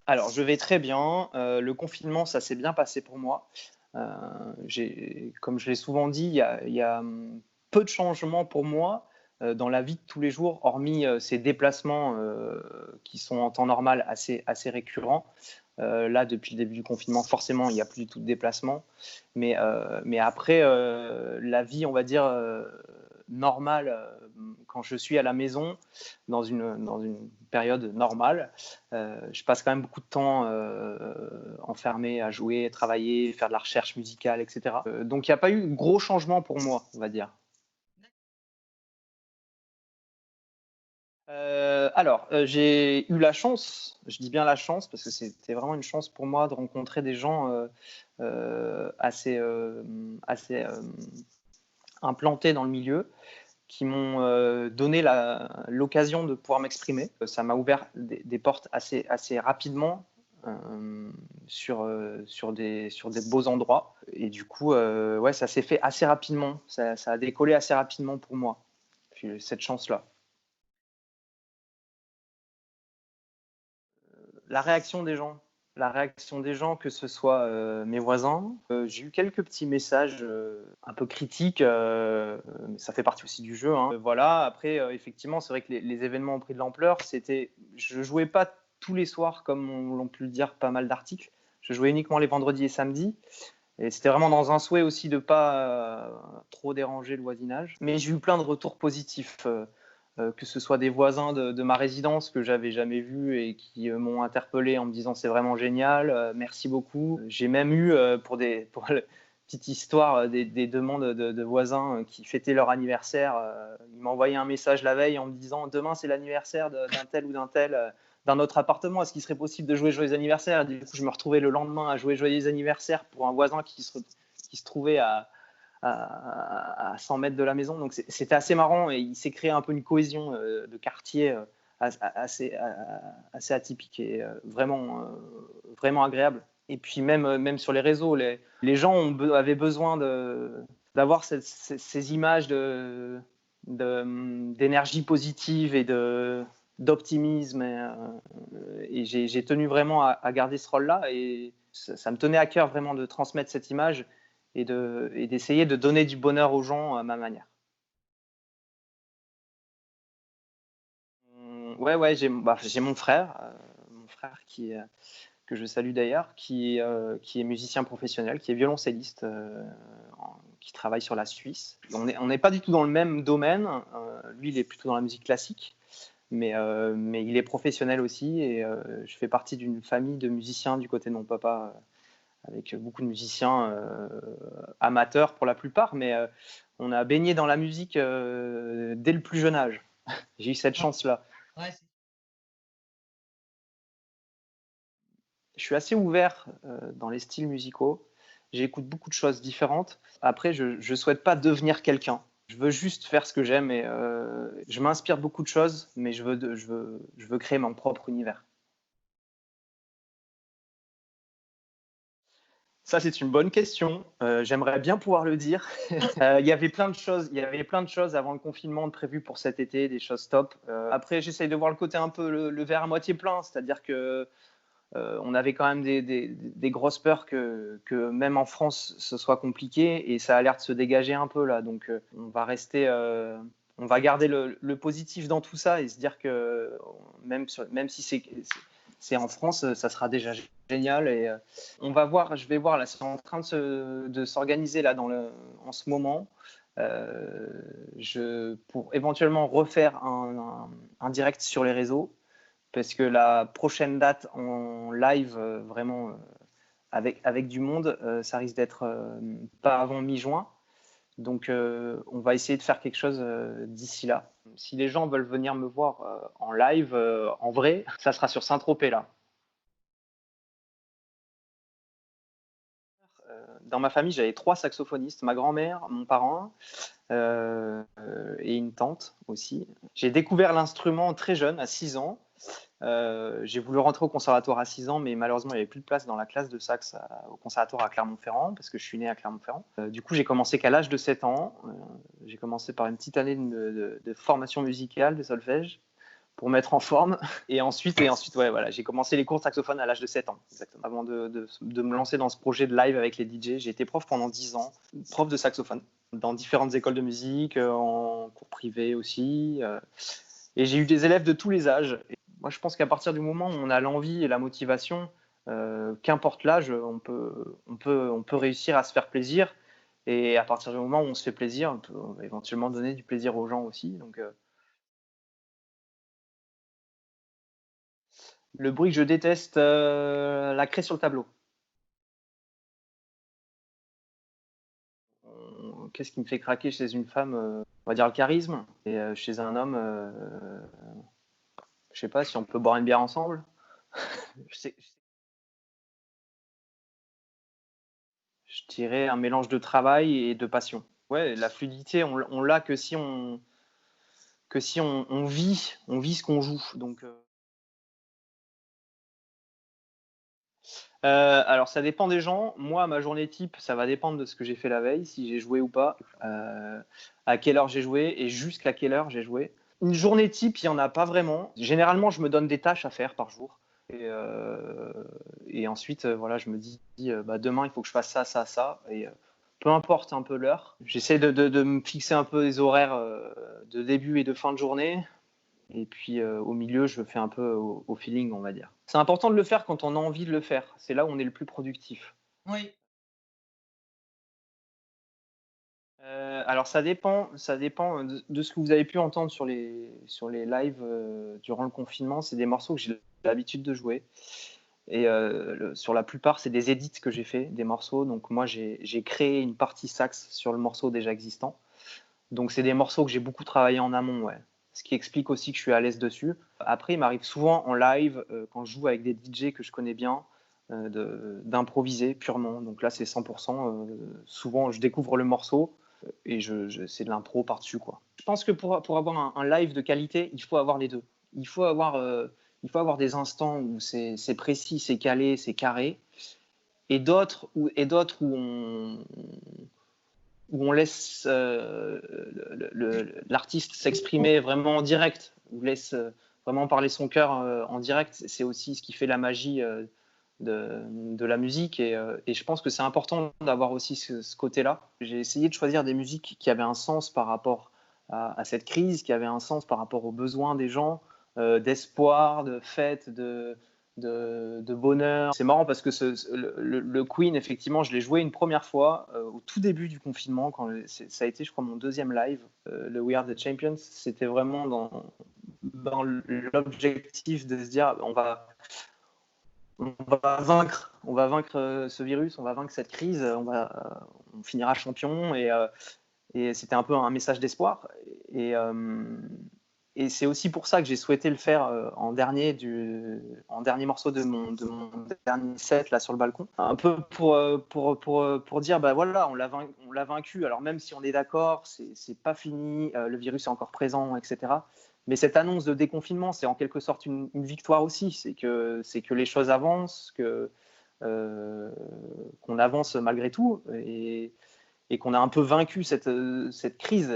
Alors, je vais très bien. Le confinement, ça s'est bien passé pour moi. Comme je l'ai souvent dit, il y a peu de changements pour moi dans la vie de tous les jours, hormis ces déplacements qui sont en temps normal assez récurrents. Là, depuis le début du confinement, forcément, il n'y a plus du tout de déplacement. Mais après, la vie, on va dire, normale, quand je suis à la maison, dans une période normale, je passe quand même beaucoup de temps enfermé à jouer, travailler, faire de la recherche musicale, etc. Donc il n'y a pas eu de gros changements pour moi, on va dire. J'ai eu la chance, je dis bien la chance, parce que c'était vraiment une chance pour moi de rencontrer des gens assez implantés dans le milieu, qui m'ont donné l'occasion de pouvoir m'exprimer. Ça m'a ouvert des portes assez rapidement sur des beaux endroits. Et du coup, ouais, ça s'est fait assez rapidement. Ça a décollé assez rapidement pour moi, puis cette chance-là. La réaction des gens. La réaction des gens, que ce soit mes voisins. J'ai eu quelques petits messages un peu critiques, mais ça fait partie aussi du jeu, hein. Voilà, après, effectivement, c'est vrai que les événements ont pris de l'ampleur. Je jouais pas tous les soirs, comme l'ont pu le dire pas mal d'articles. Je jouais uniquement les vendredis et samedis. Et c'était vraiment dans un souhait aussi de ne pas trop déranger le voisinage. Mais j'ai eu plein de retours positifs, que ce soit des voisins de ma résidence que j'avais jamais vus et qui m'ont interpellé en me disant c'est vraiment génial, merci beaucoup. J'ai même eu, pour la petite histoire, des demandes de voisins qui fêtaient leur anniversaire. Ils m'envoyaient un message la veille en me disant demain c'est l'anniversaire d'un tel ou d'un tel. Dans notre appartement, est-ce qu'il serait possible de jouer joyeux anniversaire? Du coup, je me retrouvais le lendemain à jouer joyeux anniversaire pour un voisin qui se trouvait à 100 mètres de la maison. Donc c'était assez marrant et il s'est créé un peu une cohésion de quartier assez atypique et vraiment agréable. Et puis même sur les réseaux, les gens avaient besoin d'avoir ces images d'énergie positive et d'optimisme. Et j'ai tenu vraiment à garder ce rôle-là. Et ça me tenait à cœur vraiment de transmettre cette image et d'essayer de donner du bonheur aux gens à ma manière. Ouais, ouais, j'ai mon frère que je salue d'ailleurs, qui est musicien professionnel, qui est violoncelliste, qui travaille sur la Suisse. On n'est pas du tout dans le même domaine. Lui, il est plutôt dans la musique classique, mais il est professionnel aussi. Et je fais partie d'une famille de musiciens du côté de mon papa, avec beaucoup de musiciens amateurs pour la plupart, mais on a baigné dans la musique dès le plus jeune âge. J'ai eu cette chance-là. Ouais, Je suis assez ouvert dans les styles musicaux. J'écoute beaucoup de choses différentes. Après, je ne souhaite pas devenir quelqu'un. Je veux juste faire ce que j'aime et je m'inspire de beaucoup de choses, mais je veux créer mon propre univers. Ça, c'est une bonne question. J'aimerais bien pouvoir le dire. Il y avait plein de choses. Il y avait plein de choses avant le confinement de prévues pour cet été, des choses top. Après, j'essaye de voir le côté un peu le verre à moitié plein, c'est-à-dire que on avait quand même des grosses peurs que même en France ce soit compliqué et ça a l'air de se dégager un peu là. Donc on va garder le positif dans tout ça et se dire que même si c'est en France, ça sera déjà génial. Et on va voir, je vais voir là, c'est en train de s'organiser là en ce moment. Pour éventuellement refaire un direct sur les réseaux, parce que la prochaine date en live, vraiment avec du monde, ça risque d'être pas avant mi-juin. Donc on va essayer de faire quelque chose d'ici là. Si les gens veulent venir me voir en live, en vrai, ça sera sur Saint-Tropez là. Dans ma famille, j'avais trois saxophonistes, ma grand-mère, mon parent et une tante aussi. J'ai découvert l'instrument très jeune, à 6 ans. J'ai voulu rentrer au conservatoire à 6 ans, mais malheureusement, il n'y avait plus de place dans la classe de sax au conservatoire à Clermont-Ferrand, parce que je suis né à Clermont-Ferrand. Du coup, j'ai commencé qu'à l'âge de 7 ans. J'ai commencé par une petite année de formation musicale, de solfège, pour mettre en forme. Et ensuite ouais, voilà, j'ai commencé les cours de saxophone à l'âge de 7 ans, exactement. Avant de me lancer dans ce projet de live avec les DJ, j'ai été prof pendant 10 ans, prof de saxophone, dans différentes écoles de musique, en cours privé aussi. Et j'ai eu des élèves de tous les âges. Et moi, je pense qu'à partir du moment où on a l'envie et la motivation, qu'importe l'âge, on peut réussir à se faire plaisir. Et à partir du moment où on se fait plaisir, on peut éventuellement donner du plaisir aux gens aussi. Donc, le bruit que je déteste, la craie sur le tableau. Qu'est-ce qui me fait craquer chez une femme? On va dire le charisme. Et chez un homme, je sais pas si on peut boire une bière ensemble. Je dirais un mélange de travail et de passion. Ouais, la fluidité, on l'a que si on vit ce qu'on joue. Donc, alors ça dépend des gens. Moi, ma journée type, ça va dépendre de ce que j'ai fait la veille, si j'ai joué ou pas, à quelle heure j'ai joué et jusqu'à quelle heure j'ai joué. Une journée type, il n'y en a pas vraiment. Généralement, je me donne des tâches à faire par jour. Et ensuite, voilà, je me dis, bah, demain, il faut que je fasse ça, ça, ça. Et peu importe un peu l'heure, j'essaie de me fixer un peu des horaires de début et de fin de journée. Et puis au milieu, je fais un peu au feeling, on va dire. C'est important de le faire quand on a envie de le faire. C'est là où on est le plus productif. Oui. Alors ça dépend de ce que vous avez pu entendre sur les lives durant le confinement. C'est des morceaux que j'ai l'habitude de jouer. Et sur la plupart, c'est des edits que j'ai fait, des morceaux. Donc moi, j'ai créé une partie sax sur le morceau déjà existant. Donc c'est des morceaux que j'ai beaucoup travaillé en amont, ouais. Ce qui explique aussi que je suis à l'aise dessus. Après, il m'arrive souvent en live, quand je joue avec des DJ que je connais bien, d'improviser purement. Donc là, c'est 100%. Souvent, je découvre le morceau et c'est de l'impro par-dessus, quoi. Je pense que pour avoir un live de qualité, il faut avoir les deux. Il faut avoir des instants où c'est précis, c'est calé, c'est carré, et d'autres où on laisse l'artiste s'exprimer vraiment en direct, où laisse vraiment parler son cœur en direct. C'est aussi ce qui fait la magie de la musique. Et je pense que c'est important d'avoir aussi ce côté-là. J'ai essayé de choisir des musiques qui avaient un sens par rapport à cette crise, qui avaient un sens par rapport aux besoins des gens, d'espoir, de fête, de bonheur. C'est marrant parce que le Queen, effectivement, je l'ai joué une première fois au tout début du confinement, ça a été, je crois, mon deuxième live. Le We Are the Champions, c'était vraiment dans l'objectif de se dire on va vaincre ce virus, on va vaincre cette crise, on finira champion. Et c'était un peu un message d'espoir. Et, et c'est aussi pour ça que j'ai souhaité le faire en dernier morceau de mon dernier set là sur le balcon. Un peu pour dire, bah voilà, on l'a vaincu. Alors même si on est d'accord, c'est pas fini, le virus est encore présent, etc. Mais cette annonce de déconfinement, c'est en quelque sorte une victoire aussi. C'est que les choses avancent, qu'on avance malgré tout. Et qu'on a un peu vaincu cette crise.